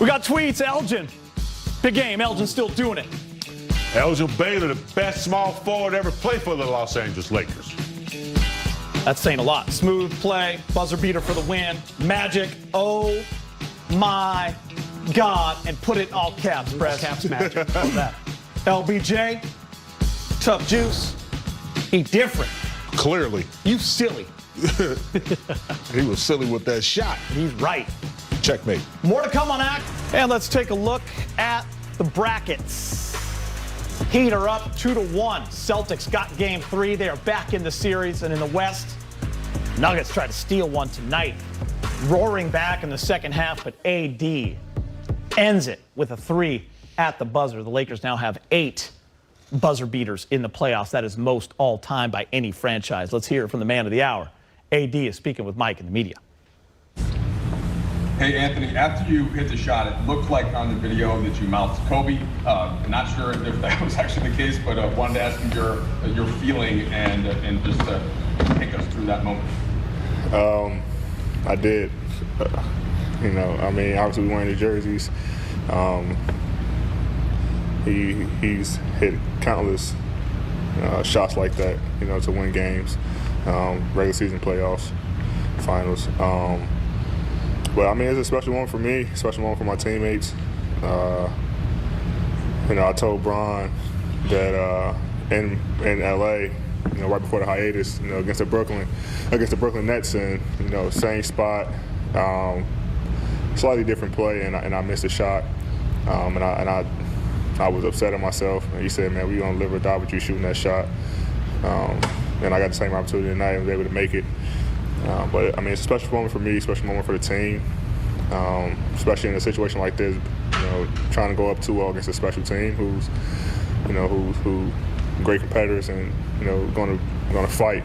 We got tweets. Elgin. Big game. Elgin still doing it. Elgin Baylor, the best small forward ever played for the Los Angeles Lakers. That's saying a lot. Smooth play. Buzzer beater for the win. Magic. Oh, my God. And put it in all caps, press. Caps magic. Love that. LBJ. Tough juice. He different. Clearly. You silly. He was silly with that shot. He's right. Checkmate. More to come on Act. And let's take a look at the brackets. Heat are up 2-1. Celtics got game 3. They are back in the series. And in the West, Nuggets try to steal one tonight. Roaring back in the second half, but AD ends it with a 3 at the buzzer. The Lakers now have 8 buzzer beaters in the playoffs. That is most all time by any franchise. Let's hear it from the man of the hour. AD is speaking with Mike in the media. Hey, Anthony, after you hit the shot, it looked like on the video that you mouthed Kobe. I'm not sure if that was actually the case, but wanted to ask you your feeling and just take us through that moment. I did. Obviously we wearing the jerseys. He's hit countless shots like that, to win games, regular season playoffs, finals. But it's a special moment for me, special moment for my teammates. I told Bron that in LA, right before the hiatus, against the Brooklyn Nets, and same spot, slightly different play, and I missed a shot, and I was upset at myself. And he said, "Man, we gonna live or die with you shooting that shot." And I got the same opportunity tonight and was able to make it. But it's a special moment for me, special moment for the team, especially in a situation like this. Trying to go up 2-0 against a special team who's great competitors and going to fight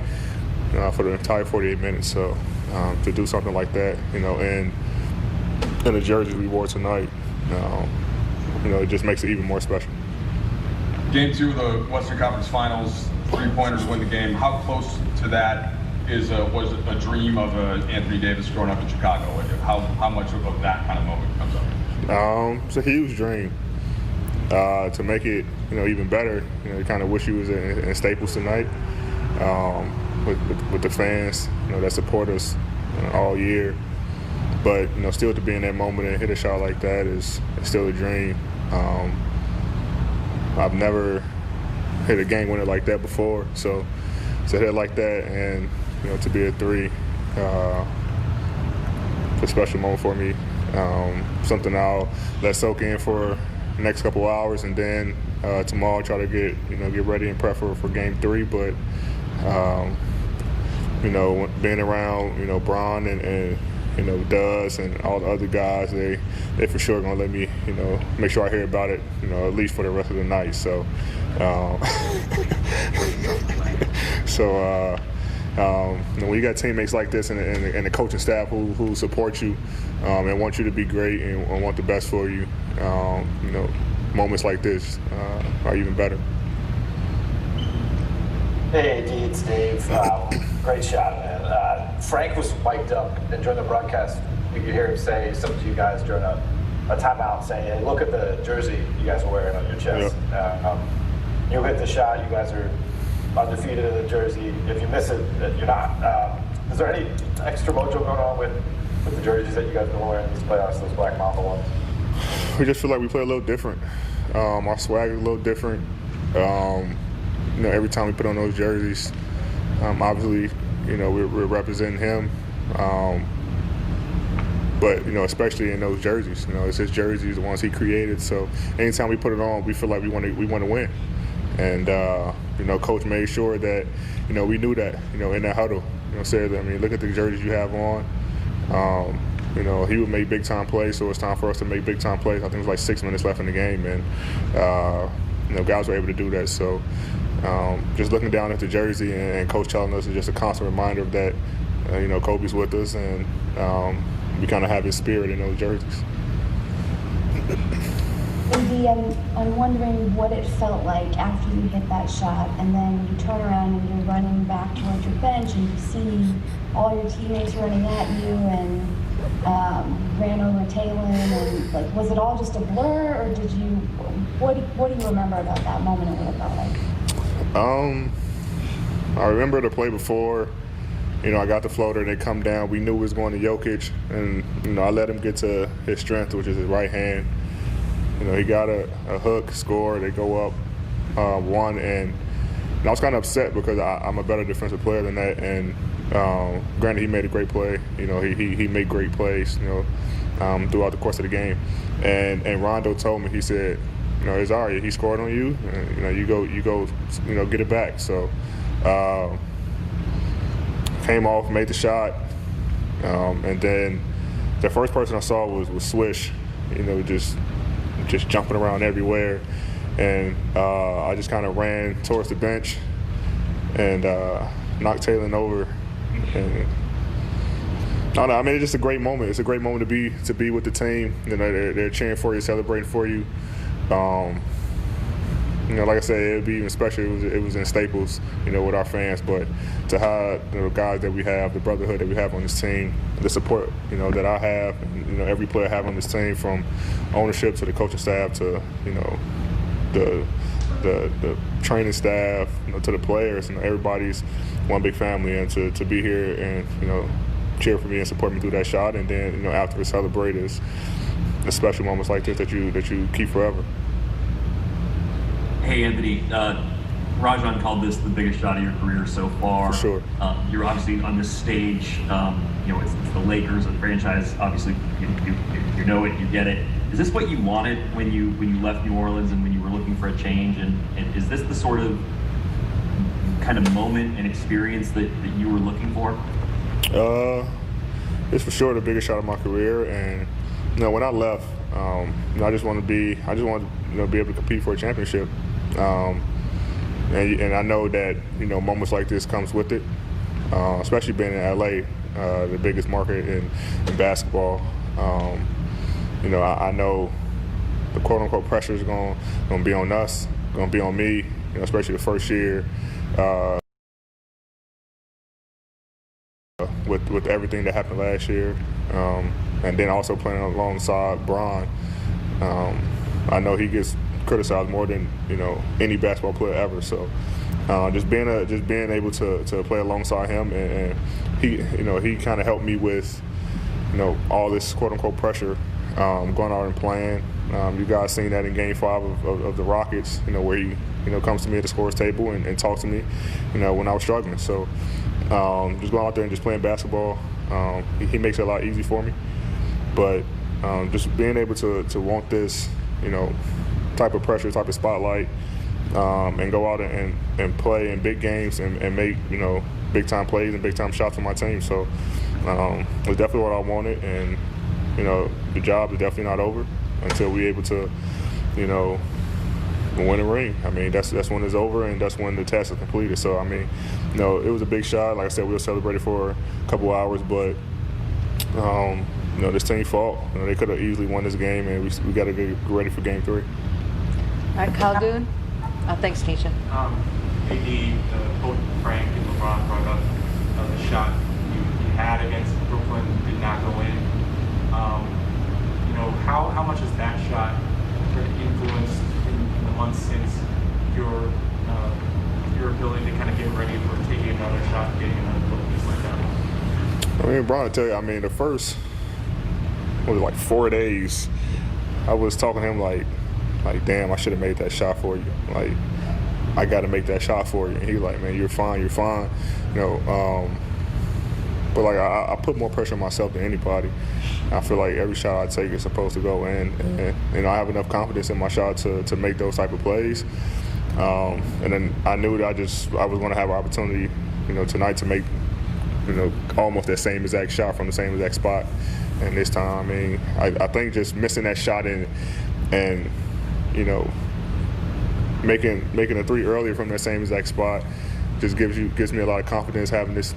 for the entire 48 minutes. So to do something like that, in the jerseys we wore tonight, it just makes it even more special. Game 2 of the Western Conference Finals, 3-pointers win the game. How close to that was a dream of Anthony Davis growing up in Chicago? How much of that kind of moment comes up? It's a huge dream. To make it, even better, you kind of wish you was in Staples tonight with the fans, that support us all year. But still to be in that moment and hit a shot like that is still a dream. I've never hit a game winner like that before, so to hit it like that and to be a 3, it's a special moment for me. Something I'll let soak in for the next couple hours, and then tomorrow try to get ready and prep for game 3. But being around Bron and Duz and all the other guys, they for sure gonna let me make sure I hear about it at least for the rest of the night. So when you got teammates like this and the coaching staff who support you and want you to be great and want the best for you, moments like this are even better. Hey, AD, it's Dave. Great shot, man. Frank was mic'd up, and during the broadcast, you could hear him say something to you guys during a timeout, saying, "Hey, look at the jersey you guys are wearing on your chest." Yep. You hit the shot. You guys are undefeated in the jersey. If you miss it, you're not. Is there any extra mojo going on with the jerseys that you guys have been wearing in these playoffs, those Black Mamba ones? We just feel like we play a little different. Our swag is a little different. Every time we put on those jerseys, obviously, we're representing him. But especially in those jerseys, it's his jerseys, the ones he created. So anytime we put it on, we feel like we want to win. And Coach made sure that we knew that in that huddle. Said, look at the jerseys you have on. He would make big time plays, so it's time for us to make big time plays. I think it was like 6 minutes left in the game, and guys were able to do that. So just looking down at the jersey and Coach telling us is just a constant reminder of that. Kobe's with us, and we kind of have his spirit in those jerseys. Andy, I'm wondering what it felt like after you hit that shot, and then you turn around and you're running back towards your bench, and you see all your teammates running at you, and ran over Taylor, and like, was it all just a blur, or did you? What do you remember about that moment and what it felt like? I remember the play before. I got the floater, they come down. We knew it was going to Jokic, and I let him get to his strength, which is his right hand. He got a hook, score. They go up 1, and I was kind of upset because I'm a better defensive player than that. And granted, he made a great play. He made great plays. Throughout the course of the game. And Rondo told me, he said, it's all right. He scored on you. And, you go, get it back. So came off, made the shot, and then the first person I saw was swished. Just jumping around everywhere. And I just kind of ran towards the bench and knocked Taylor over. And I don't know. I mean, it's just a great moment. It's a great moment to be with the team. They're cheering for you, celebrating for you. Like I said, it'd be even special. It was in Staples, with our fans. But to have the guys that we have, the brotherhood that we have on this team, the support, that I have, and, every player I have on this team, from ownership to the coaching staff to, the training staff, to the players, everybody's one big family. And to be here and, cheer for me and support me through that shot, and then, after we celebrate is the special moments like this that you keep forever. Hey, Anthony, Rajon called this the biggest shot of your career so far. For sure. You're obviously on this stage. It's the Lakers, a franchise. Obviously, you know it, you get it. Is this what you wanted when you left New Orleans and when you were looking for a change? And is this the sort of kind of moment and experience that you were looking for? It's for sure the biggest shot of my career. And when I left, I just wanted to be able to compete for a championship. And I know that moments like this comes with it, especially being in LA, the biggest market in basketball. I know the quote unquote pressure is going to be on us, going to be on me, especially the first year. With everything that happened last year, and then also playing alongside Bron, I know he gets criticized more than any basketball player ever. So just being able to play alongside him, and he kind of helped me with all this quote unquote pressure, going out and playing. You guys seen that in Game 5 of the Rockets, where he comes to me at the scorer's table and talks to me, when I was struggling. So just going out there and just playing basketball, he makes it a lot easier for me. But just being able to want this, type of pressure, type of spotlight, and go out and play in big games and make, big time plays and big time shots for my team. So it was definitely what I wanted, and the job is definitely not over until we're able to, win a ring. I mean, that's when it's over, and that's when the task is completed. So I mean, it was a big shot. Like I said, we were celebrating for a couple hours, but this team fought. They could have easily won this game, and we got to get ready for Game 3. All right, Kyle Goon. Thanks, Keisha. AD, both Frank and LeBron brought up the shot you had against Brooklyn did not go in. How much has that shot influenced in the months since your ability to kind of get ready for taking another shot, getting another look just like that? I mean, Bron, I tell you, the first 4 days, I was talking to him like, damn, I should have made that shot for you. Like, I got to make that shot for you. And he was like, man, you're fine. But I put more pressure on myself than anybody. I feel like every shot I take is supposed to go in, and I have enough confidence in my shot to make those type of plays. And then I knew that I was going to have an opportunity, tonight to make, almost that same exact shot from the same exact spot. And this time, I think just missing that shot and making a 3 earlier from that same exact spot just gives me a lot of confidence. Having this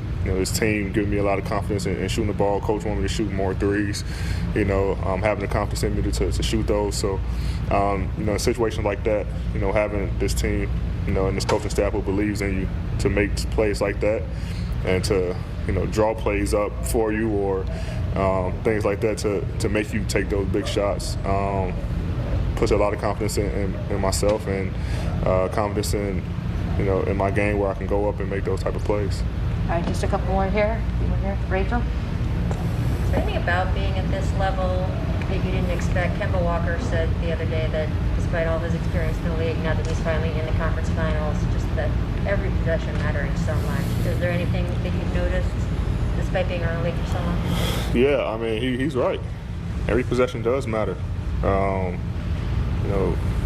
team giving me a lot of confidence in shooting the ball. Coach wanted me to shoot more threes. Having the confidence in me to shoot those. So in situations like that, having this team, and this coaching staff who believes in you to make plays like that, and to draw plays up for you or things like that to make you take those big shots. Puts a lot of confidence in myself and confidence in in my game where I can go up and make those type of plays. All right, just a couple more here. Rachel? Is there anything about being at this level that you didn't expect? Kemba Walker said the other day that despite all his experience in the league, now that he's finally in the conference finals, just that every possession mattering so much. Is there anything that you've noticed despite being around the league for so long? Yeah, I mean, he's right. Every possession does matter.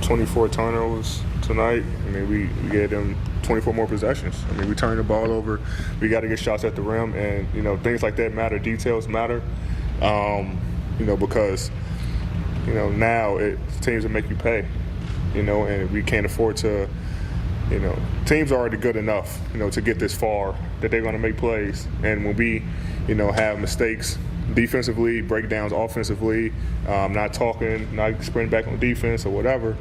24 turnovers tonight. I mean, we gave them 24 more possessions. I mean, we turned the ball over. We got to get shots at the rim, and things like that matter. Details matter. Because now teams will make you pay. And we can't afford to. Teams are already good enough. To get this far that they're going to make plays, and when we, have mistakes defensively, breakdowns offensively, not sprinting back on defense or whatever,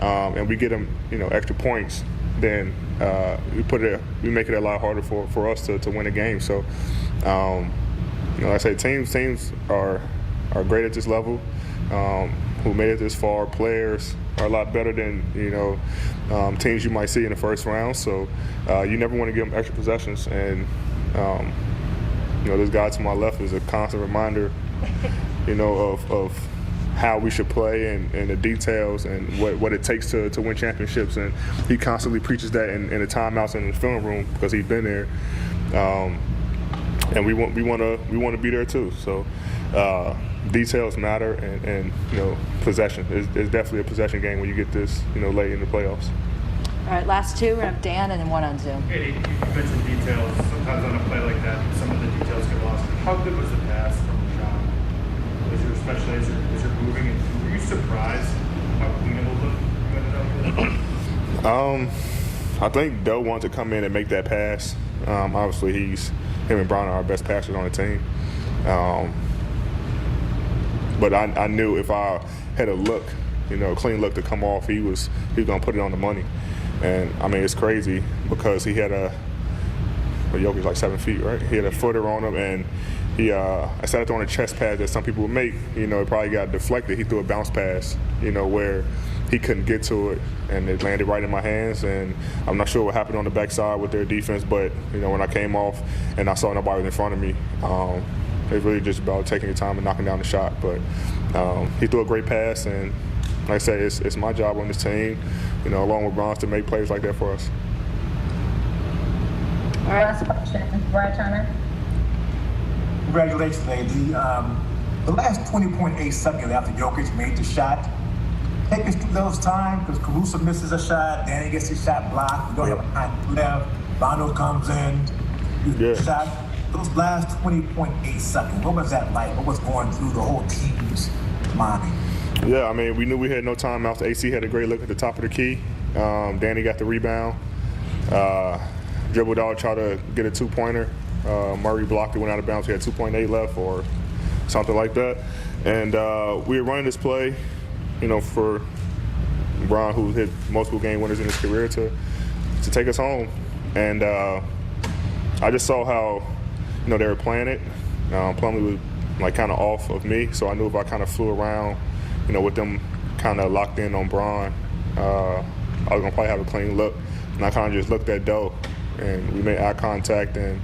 and we get them, extra points, then we make it a lot harder for us to win a game. So, like I say, teams are great at this level, who made it this far. Players are a lot better than teams you might see in the first round. So you never want to give them extra possessions, and this guy to my left is a constant reminder, of how we should play and the details and what it takes to win championships. And he constantly preaches that in the timeouts and in the film room because he's been there. And we want to be there too. So details matter, and possession. It's definitely a possession game when you get this late in the playoffs. All right, last two. We're going to have Dan and then one on Zoom. Eddie, you mentioned details. Sometimes on a play like that, some of the details get lost. How good was the pass from John? Especially as you're moving? And were you surprised how clean it looked? I think Doe wanted to come in and make that pass. Obviously, him and Brown are our best passers on the team. But I knew if I had a look, clean look to come off, he was going to put it on the money. And, I mean, it's crazy because he had Jokic's like 7 feet, right? He had a footer on him, and instead of throwing a chest pass that some people would make, it probably got deflected. He threw a bounce pass, where he couldn't get to it, and it landed right in my hands. And I'm not sure what happened on the backside with their defense, but, when I came off and I saw nobody was in front of me, it was really just about taking your time and knocking down the shot. But he threw a great pass, and like I said, it's my job on this team, along with Bronze, to make plays like that for us. All right. Last question, Brad Turner. Congratulations, AD. The last 20.8 seconds after Jokic made the shot, take us through those times, because Caruso misses a shot, Danny gets his shot blocked, we don't have time left, Rondo comes in, shot. Those last 20.8 seconds, what was that like? What was going through the whole team's mind? Yeah, I mean, we knew we had no timeouts. AC had a great look at the top of the key. Danny got the rebound. Dribbled out, tried to get a two-pointer. Murray blocked it, went out of bounds. We had 2.8 left or something like that. And we were running this play, for Bron, who hit multiple game winners in his career, to take us home. And I just saw how, they were playing it. Plumlee was kind of off of me, so I knew if I kind of flew around, with them kind of locked in on Bron, I was going to probably have a clean look. And I kind of just looked at Doe, and we made eye contact, and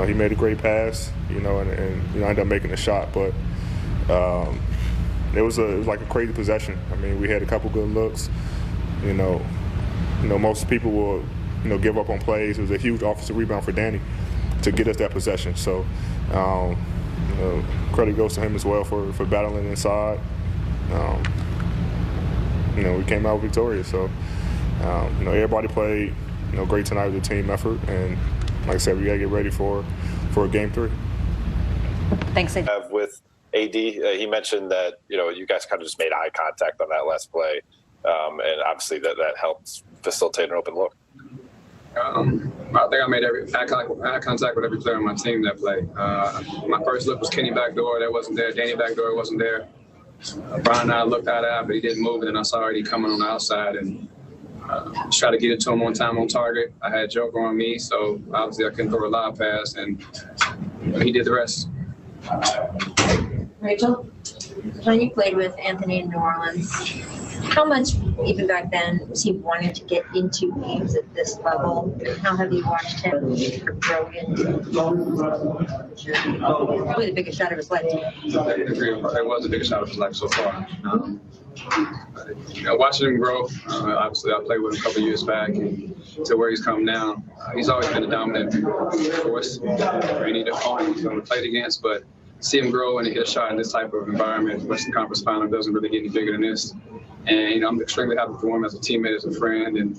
he made a great pass, and ended up making a shot. But it was like a crazy possession. I mean, we had a couple good looks. Most people will give up on plays. It was a huge offensive rebound for Danny to get us that possession. So credit goes to him as well for battling inside. We came out victorious. So everybody played great tonight with the team effort, and like I said, we got to get ready for Game 3. Thanks, AD. With AD, he mentioned that you guys kind of just made eye contact on that last play, and obviously that helped facilitate an open look. I think I made eye contact with every player on my team that play. My first look was Kenny backdoor, that wasn't there. Danny backdoor wasn't there. Brian and I looked eye to eye, but he didn't move, and then I saw already coming on the outside, and try to get it to him on time, on target. I had Joker on me, so obviously I couldn't throw a live pass, and he did the rest. Rachel, when you played with Anthony in New Orleans, how much, even back then, was he wanting to get into games at this level? How have you watched him grow into probably the biggest shot of his life? It was the biggest shot of his life so far. Watching him grow, obviously I played with him a couple years back, and to where he's come now, he's always been a dominant force for any opponent he's going to play against, but see him grow and hit a shot in this type of environment, Western Conference Final doesn't really get any bigger than this. And I'm extremely happy for him as a teammate, as a friend, and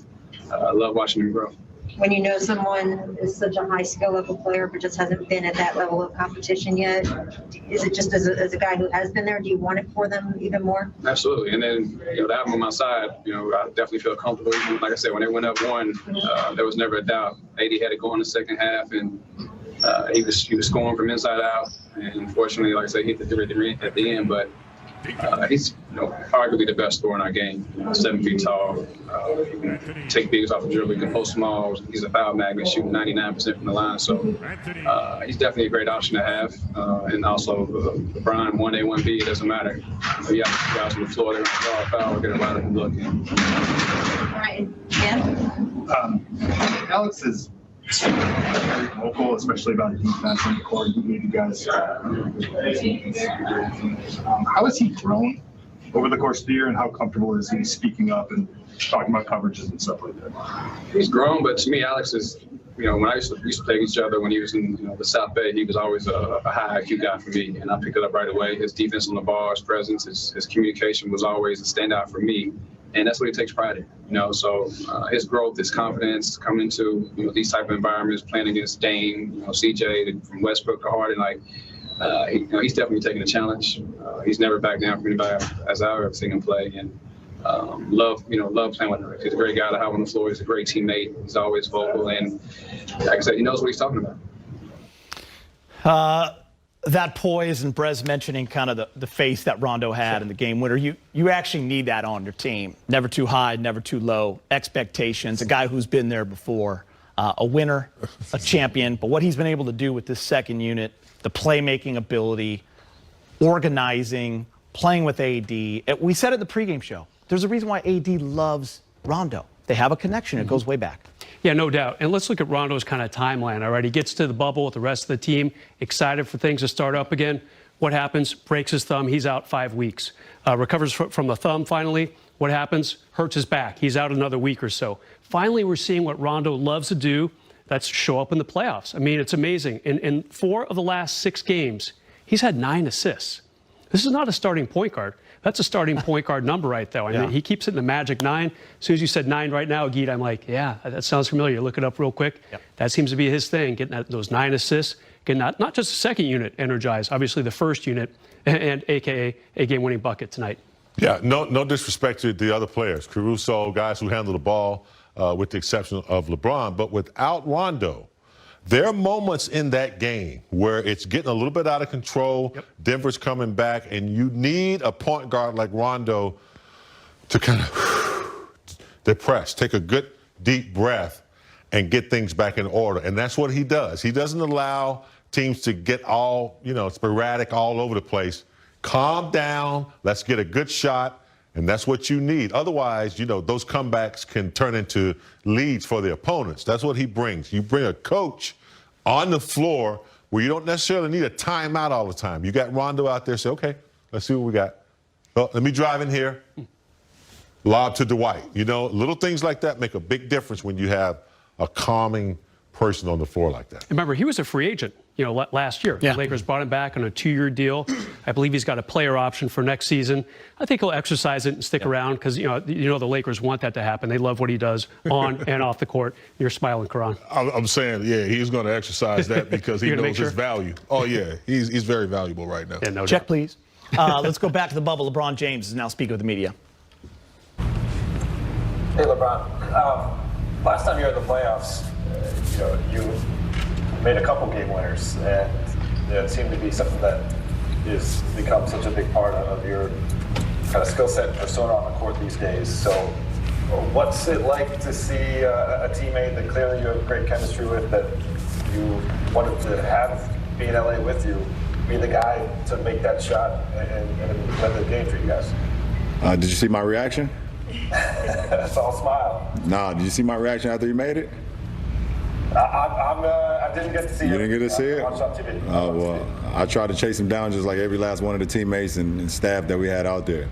I love watching him grow. When you know someone is such a high skill level player but just hasn't been at that level of competition yet, is it just as a guy who has been there, do you want it for them even more? Absolutely. And then, to have him on my side, I definitely feel comfortable. Like I said, when they went up 1, there was never a doubt. AD had to go in the second half, and he was scoring from inside out. And unfortunately, like I said, he hit the 3 at the end, but he's arguably the best scorer in our game. 7 feet tall, he can take bigs off the dribble, he can post smalls. He's a foul magnet, shooting 99% from the line. So he's definitely a great option to have. And also, LeBron, 1A, 1B, it doesn't matter. You have guys on the floor, they're going to draw a foul, get a lot of them looking. All right, yeah. Alex is very vocal, especially about defense on the court. He gave you guys how has he grown over the course of the year, and how comfortable is he speaking up and talking about coverages and stuff like that? He's grown, but to me, Alex is, when I used to play each other when he was in the South Bay, he was always a high IQ guy for me, and I picked it up right away. His defense on the ball, his presence, his communication was always a standout for me. And that's what he takes pride in, So his growth, his confidence, coming into these type of environments, playing against Dame, CJ from Westbrook to Harden, he's definitely taking a challenge. He's never backed down from anybody as I've ever seen him play, and love playing with him. He's a great guy to have on the floor. He's a great teammate. He's always vocal, and like I said, he knows what he's talking about. That poise and Brez mentioning kind of the face that Rondo had in the game winner, you actually need that on your team. Never too high, never too low. Expectations, a guy who's been there before, a winner, a champion. But what he's been able to do with this second unit, the playmaking ability, organizing, playing with AD. We said it in the pregame show. There's a reason why AD loves Rondo. They have a connection. It goes way back. Yeah, no doubt. And let's look at Rondo's kind of timeline, all right? He gets to the bubble with the rest of the team, excited for things to start up again. What happens? Breaks his thumb. He's out 5 weeks. Recovers from the thumb finally. What happens? Hurts his back. He's out another week or so. Finally, we're seeing what Rondo loves to do. That's show up in the playoffs. I mean, it's amazing. In 4 of the last 6 games, he's had 9 assists. This is not a starting point guard. That's a starting point guard number right there. I mean, he keeps it in the magic 9. As soon as you said 9 right now, Geet, I'm like, yeah, that sounds familiar. Look it up real quick. Yep. That seems to be his thing, getting those 9 assists, getting not just the second unit energized, obviously the first unit, and AKA a game-winning bucket tonight. Yeah, no disrespect to the other players, Caruso, guys who handle the ball, with the exception of LeBron. But without Rondo, there are moments in that game where it's getting a little bit out of control. Yep. Denver's coming back, and you need a point guard like Rondo to kind of depress, take a good deep breath, and get things back in order. And that's what he does. He doesn't allow teams to get all, sporadic all over the place. Calm down. Let's get a good shot. And that's what you need. Otherwise, those comebacks can turn into leads for the opponents. That's what he brings. You bring a coach on the floor where you don't necessarily need a timeout all the time. You got Rondo out there, say, okay, let's see what we got. Well, let me drive in here. Lob to Dwight. Little things like that make a big difference when you have a calming person on the floor like that. Remember, he was a free agent, last year. Yeah. The Lakers brought him back on a 2-year deal. I believe he's got a player option for next season. I think he'll exercise it and stick around because, the Lakers want that to happen. They love what he does on and off the court. You're smiling, Karan. I'm saying, yeah, he's going to exercise that because he knows his value. Oh, yeah, he's very valuable right now. Yeah, no Check, doubt. please. Let's go back to the bubble. LeBron James is now speaking with the media. Hey, LeBron. Last time you were in the playoffs, you made a couple game winners, and it seemed to be something that has become such a big part of your kind of skill set and persona on the court these days. So What's it like to see a teammate that clearly you have great chemistry with, that you wanted to have be in LA with you, be the guy to make that shot and win the game for you guys? Did you see my reaction? That's all smile. Nah, did you see my reaction after you made it? I didn't get to see it. You didn't get to see it? I watched on TV. Oh, well, I tried to chase him down just like every last one of the teammates and staff that we had out there.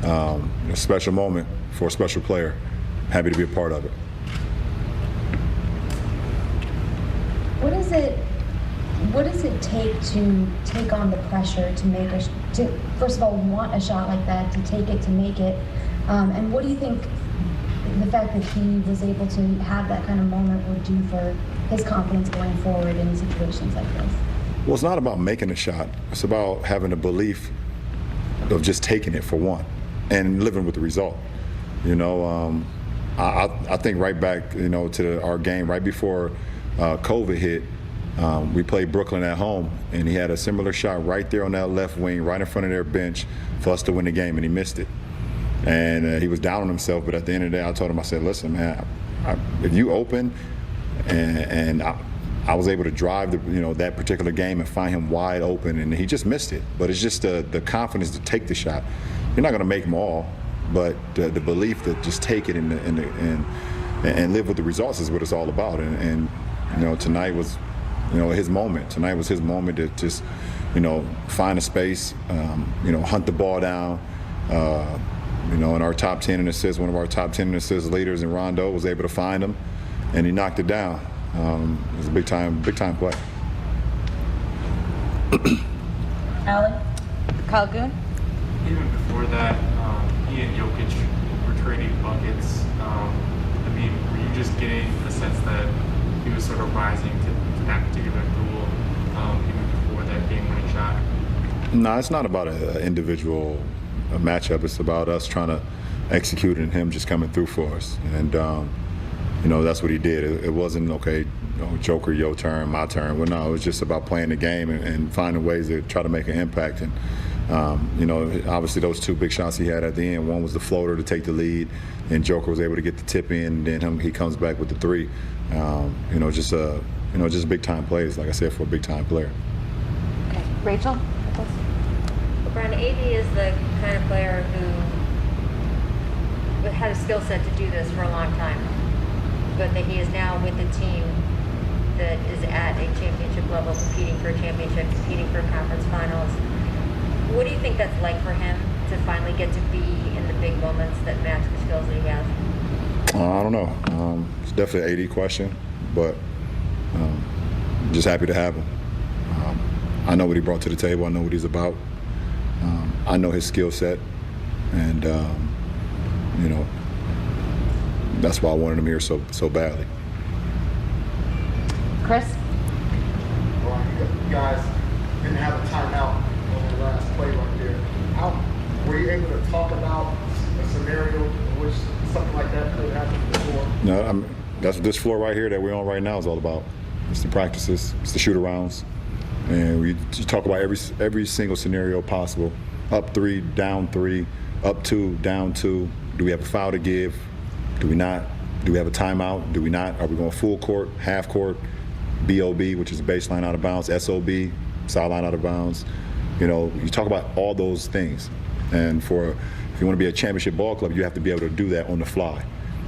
A special moment for a special player. Happy to be a part of it. What does it take to take on the pressure to make to first of all want a shot like that, to take it, to make it, and what do you think the fact that he was able to have that kind of moment would do for his confidence going forward in situations like this? Well, it's not about making a shot. It's about having a belief of just taking it for one and living with the result. You know, I think right back, you know, to our game right before COVID hit. We played Brooklyn at home, and he had a similar shot right there on that left wing, right in front of their bench for us to win the game, and he missed it. And he was down on himself, but at the end of the day, I told him, I said, listen, man, if you open, and I was able to drive that particular game and find him wide open, and he just missed it. But it's just the confidence to take the shot. You're not going to make them all, but the belief to just take it and live with the results is what it's all about. And you know, tonight was, you know, his moment. Tonight was his moment to just, you know, find a space, you know, hunt the ball down. You know, in our top 10 in assists, one of our top 10 in assists leaders in Rondo was able to find him, and he knocked it down. It was a big time play. Allie? Calgoon? Even before that, he and Jokic were trading buckets. I mean, were you just getting a sense that he was sort of rising to that particular duel even before that game-winning shot? No, it's not about an individual matchup. It's about us trying to execute and him just coming through for us. And, you know, that's what he did. It wasn't, okay, you know, Joker, your turn, my turn. Well, no, it was just about playing the game and finding ways to try to make an impact. And, you know, obviously those two big shots he had at the end, one was the floater to take the lead, and Joker was able to get the tip in, and then he comes back with the three. You know, just big time plays, like I said, for a big time player. Okay, Rachel? LeBron, AD is the kind of player who had a skill set to do this for a long time, but that he is now with a team that is at a championship level, competing for a championship, competing for conference finals. What do you think that's like for him to finally get to be in the big moments that match the skills that he has? I don't know. It's definitely an AD question, but just happy to have him. I know what he brought to the table. I know what he's about. I know his skill set, and you know, that's why I wanted him here so badly. Chris? Well, you guys didn't have a timeout on the last play right there. How were you able to talk about a scenario in which something like that could happen before? No, that's what this floor right here that we're on right now is all about. It's the practices, it's the shoot-arounds, and we talk about every single scenario possible. Up 3, down 3, up 2, down 2. Do we have a foul to give? Do we not? Do we have a timeout? Do we not? Are we going full court, half court, BOB, which is baseline out of bounds, SOB, sideline out of bounds? You know, you talk about all those things. And if you want to be a championship ball club, you have to be able to do that on the fly.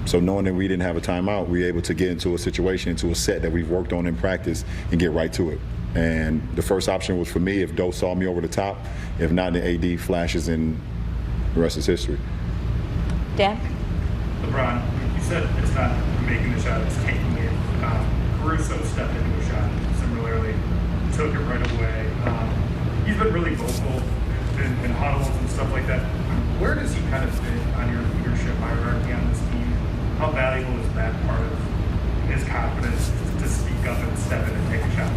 So knowing that we didn't have a timeout, we were able to get into a situation, into a set that we've worked on in practice and get right to it. And the first option was for me if Doe saw me over the top. If not, the AD flashes, and the rest is history. Dan? LeBron, you said it's not making the shot, it's taking it. Caruso stepped into a shot similarly, took it right away. He's been really vocal in huddles and stuff like that. Where does he kind of fit on your leadership hierarchy on this team? How valuable is that part of his confidence to speak up and step in and take a shot?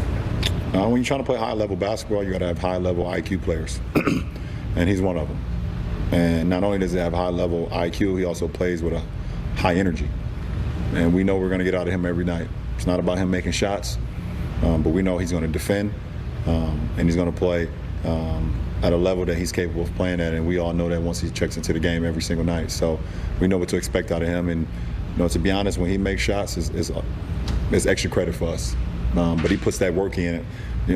When you're trying to play high-level basketball, you got to have high-level IQ players, and he's one of them. And not only does he have high-level IQ, he also plays with a high energy. And we know we're going to get out of him every night. It's not about him making shots, but we know he's going to defend, and he's going to play at a level that he's capable of playing at, and we all know that once he checks into the game every single night. So we know what to expect out of him, and to be honest, when he makes shots, it's extra credit for us. But he puts that work in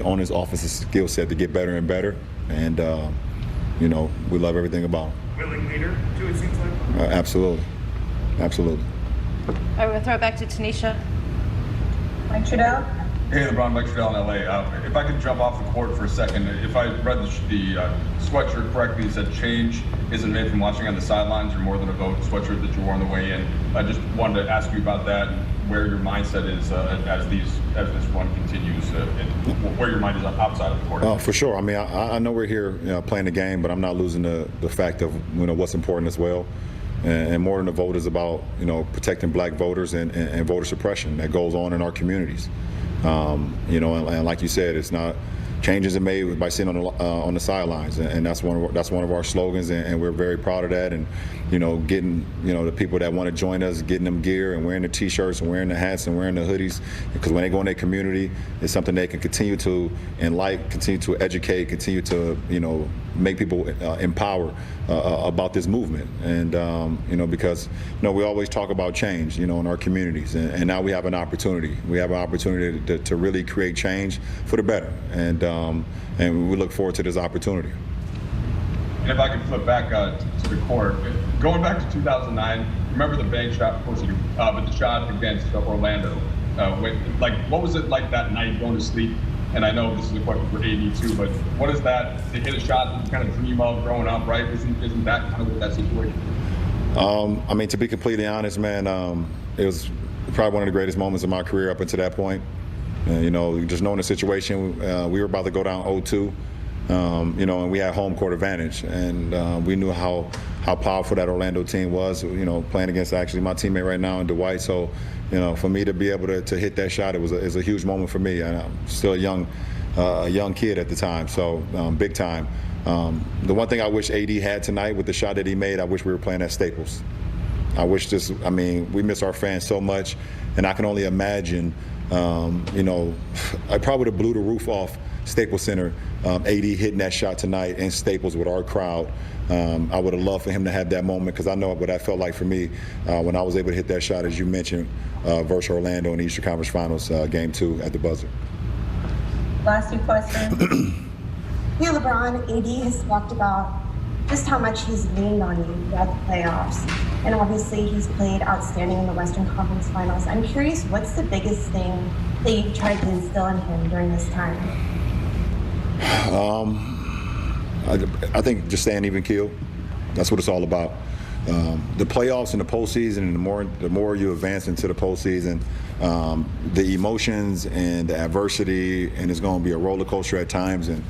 on his offensive skill set to get better and better, and we love everything about him. Willing leader, too, it seems like. Absolutely. Absolutely. All right, we'll throw it back to Tanisha. Mike Trudell. Hey, LeBron, Mike Trudell in LA. If I could jump off the court for a second, if I read the sweatshirt correctly, it said change isn't made from watching on the sidelines. You're more than a vote sweatshirt that you wore on the way in. I just wanted to ask you about that, and where your mindset is as this run continues, and where your mind is outside of the court. For sure. I mean, I know we're here playing the game, but I'm not losing the fact of what's important as well. And more than the vote is about protecting black voters and voter suppression that goes on in our communities. And like you said, it's not changes are made by sitting on the sidelines, and that's one of our slogans, and we're very proud of that. And getting the people that want to join us, getting them gear and wearing the T-shirts and wearing the hats and wearing the hoodies, because when they go in their community, it's something they can continue to continue to educate, continue to make people empower about this movement. And because we always talk about change in our communities, and now we have an opportunity. We have an opportunity to really create change for the better, and we look forward to this opportunity. And if I could flip back to the court, going back to 2009, remember the bank shot, of course, but the shot against Orlando. What was it like that night going to sleep? And I know this is a question for AD too, but what is that to hit a shot that you kind of dream of growing up, right? Isn't that kind of what that situation? I mean, to be completely honest, man, it was probably one of the greatest moments of my career up until that point. Just knowing the situation, we were about to go down 0-2. And we had home court advantage, and we knew how powerful that Orlando team was. Playing against actually my teammate right now in Dwight. So, for me to be able to hit that shot, it was a huge moment for me. And I'm still a young kid at the time, so big time. The one thing I wish AD had tonight with the shot that he made, I wish we were playing at Staples. I wish we miss our fans so much, and I can only imagine. I probably would have blew the roof off Staples Center, AD hitting that shot tonight in Staples with our crowd. I would have loved for him to have that moment, because I know what that felt like for me when I was able to hit that shot, as you mentioned, versus Orlando in the Eastern Conference Finals, Game 2 at the buzzer. Last few questions. LeBron, AD has talked about just how much he's leaned on you throughout the playoffs. And obviously he's played outstanding in the Western Conference Finals. I'm curious, what's the biggest thing that you've tried to instill in him during this time? I think just staying even keel. That's what it's all about. The playoffs and the postseason, and the more you advance into the postseason, the emotions and the adversity, and it's going to be a roller coaster at times. And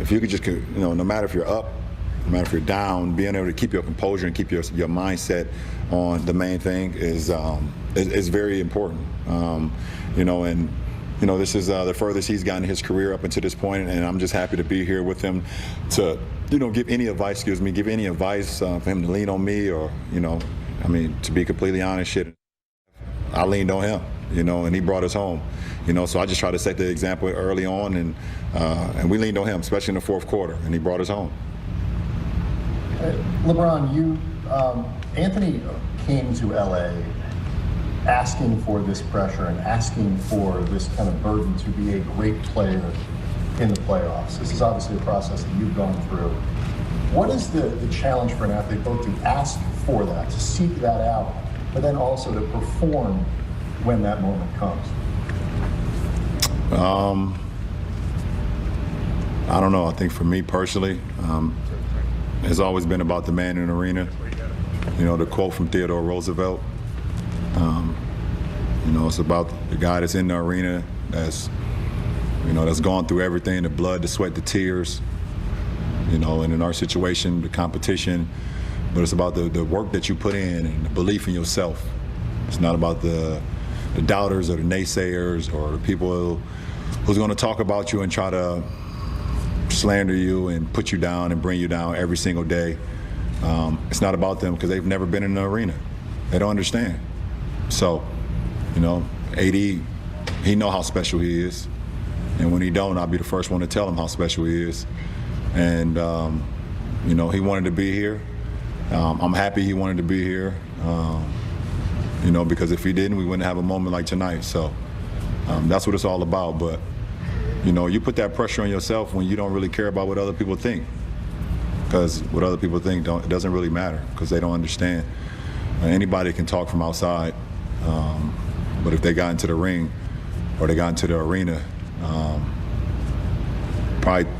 if you could just, no matter if you're up, no matter if you're down, being able to keep your composure and keep your mindset on the main thing is very important. This is the furthest he's gotten in his career up until this point, and I'm just happy to be here with him to, give any advice for him to lean on me, or, to be completely honest, I leaned on him, and he brought us home, so I just try to set the example early on, and we leaned on him, especially in the fourth quarter, and he brought us home. LeBron, Anthony came to LA asking for this pressure and asking for this kind of burden to be a great player in the playoffs. This is obviously a process that you've gone through. What is the challenge for an athlete, both to ask for that, to seek that out, but then also to perform when that moment comes? I don't know. I think for me personally, it's always been about the man in the arena. The quote from Theodore Roosevelt. It's about the guy that's in the arena, that's gone through everything, the blood, the sweat, the tears, and in our situation, the competition, but it's about the work that you put in and the belief in yourself. It's not about the doubters or the naysayers or the people who's going to talk about you and try to slander you and put you down and bring you down every single day. It's not about them, because they've never been in the arena. They don't understand. So, AD, he know how special he is. And when he don't, I'll be the first one to tell him how special he is. And, you know, he wanted to be here. I'm happy he wanted to be here, you know, because if he didn't, we wouldn't have a moment like tonight. So that's what it's all about. But, you know, you put that pressure on yourself when you don't really care about what other people think. Because what other people think it doesn't really matter, because they don't understand. Anybody can talk from outside, but if they got into the ring or they got into the arena, probably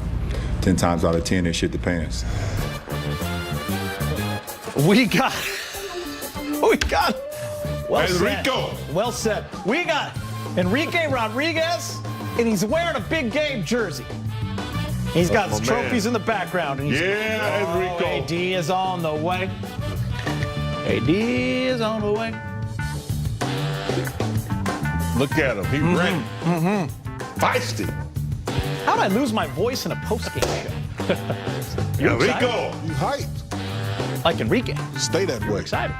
10 times out of 10 they shit the pants. We got well Enrico. said. Well said. We got Enrique Rodriguez, and he's wearing a big game jersey. He's got his trophies in the background. And he's Enrico. AD is on the way. AD is on the way. Look at him. He's ready. Feisty. How'd I lose my voice in a post-game show? Enrico. You hyped. Like Enrique. Stay that way. Excited.